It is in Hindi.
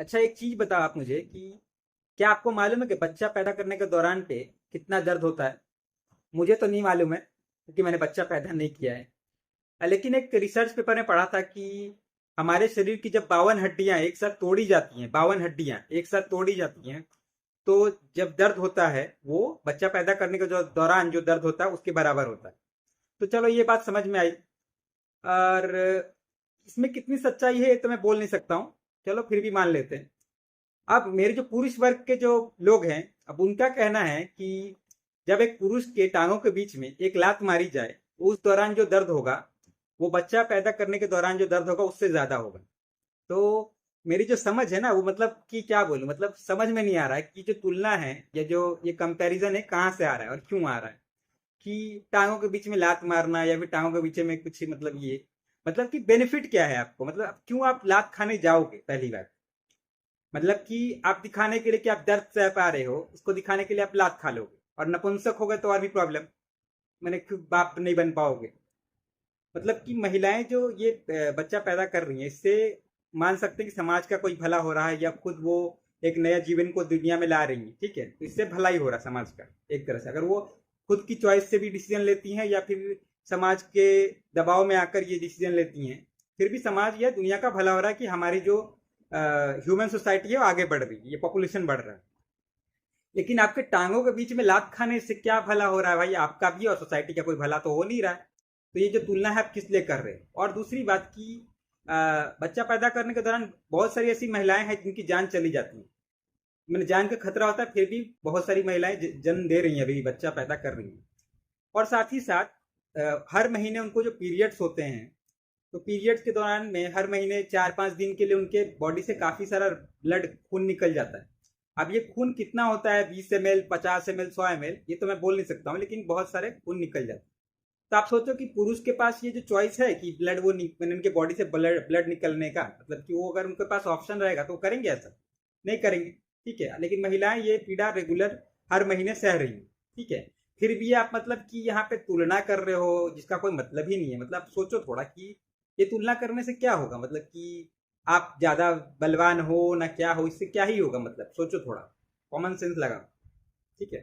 अच्छा, एक चीज बताओ आप मुझे कि क्या आपको मालूम है कि बच्चा पैदा करने के दौरान पे कितना दर्द होता है? मुझे तो नहीं मालूम है क्योंकि मैंने बच्चा पैदा नहीं किया है। लेकिन एक रिसर्च पेपर में पढ़ा था कि हमारे शरीर की जब 52 हड्डियां एक साथ तोड़ी जाती हैं, 52 हड्डियां एक साथ तोड़ी जाती हैं, तो जब दर्द होता है वो बच्चा पैदा करने के जो दौरान जो दर्द होता है उसके बराबर होता है। तो चलो ये बात समझ में आई। और इसमें कितनी सच्चाई है ये तो मैं बोल नहीं सकता हूँ। चलो फिर भी मान लेते हैं। अब मेरे जो पुरुष वर्ग के जो लोग हैं, अब उनका कहना है कि जब एक पुरुष के टांगों के बीच में एक लात मारी जाए, उस दौरान जो दर्द होगा वो बच्चा पैदा करने के दौरान जो दर्द होगा उससे ज्यादा होगा। तो मेरी जो समझ है ना, वो मतलब कि क्या बोलूं, मतलब समझ में नहीं आ रहा है कि जो तुलना है या जो ये कंपैरिजन है कहाँ से आ रहा है और क्यों आ रहा है कि टांगों के बीच में लात मारना या फिर टांगों के बीच में कुछ, मतलब ये मतलब कि बेनिफिट क्या है आपको, मतलब क्यों आप लात खाने जाओगे? पहली बात मतलब कि आप दिखाने के लिए कि आप दर्द सह पा रहे हो, उसको दिखाने के लिए आप लात खा लोगे। और नपुंसक हो गए तो और भी प्रॉब्लम, मैंने क्यों बाप नहीं बन पाओगे। मतलब कि महिलाएं जो ये बच्चा पैदा कर रही हैं, इससे मान सकते हैं कि समाज का कोई भला हो रहा है या खुद वो एक नया जीवन को दुनिया में ला रही है। ठीक है, तो इससे भला ही हो रहा है समाज का। एक तरह से अगर वो खुद की चॉइस से भी डिसीजन लेती हैं या फिर समाज के दबाव में आकर ये डिसीजन लेती हैं, फिर भी समाज या दुनिया का भला हो रहा है कि हमारी जो ह्यूमन सोसाइटी है वो आगे बढ़ रही है, ये पॉपुलेशन बढ़ रहा है। लेकिन आपके टांगों के बीच में लात खाने से क्या भला हो रहा है भाई? आपका भी और सोसाइटी का कोई भला तो हो नहीं रहा है। तो ये जो तुलना है आप किस लिए कर रहे हैं? और दूसरी बात की, बच्चा पैदा करने के दौरान बहुत सारी ऐसी महिलाएं हैं जिनकी जान चली जाती है। मैंने जान का खतरा होता है, फिर भी बहुत सारी महिलाएं जन्म दे रही हैं, अभी बच्चा पैदा कर रही हैं। और साथ ही साथ हर महीने उनको जो पीरियड्स होते हैं, तो पीरियड्स के दौरान में हर महीने 4-5 दिन के लिए उनके बॉडी से काफी सारा ब्लड खून निकल जाता है। अब ये खून कितना होता है, 20 ml, 50 ml, 100 ml, ये तो मैं बोल नहीं सकता हूँ, लेकिन बहुत सारे खून निकल जाते हैं। तो आप सोचो कि पुरुष के पास ये जो चॉइस है कि ब्लड वो मैंने उनके बॉडी से ब्लड ब्लड निकलने का, मतलब कि वो अगर उनके पास ऑप्शन रहेगा तो वो करेंगे ऐसा? नहीं करेंगे। ठीक है, लेकिन महिलाएं ये पीड़ा रेगुलर हर महीने सह रही हैं। ठीक है, फिर भी आप मतलब कि यहाँ पे तुलना कर रहे हो जिसका कोई मतलब ही नहीं है। मतलब सोचो थोड़ा कि ये तुलना करने से क्या होगा, मतलब कि आप ज्यादा बलवान हो ना क्या हो, इससे क्या ही होगा? मतलब सोचो थोड़ा, कॉमन सेंस लगाओ। ठीक है।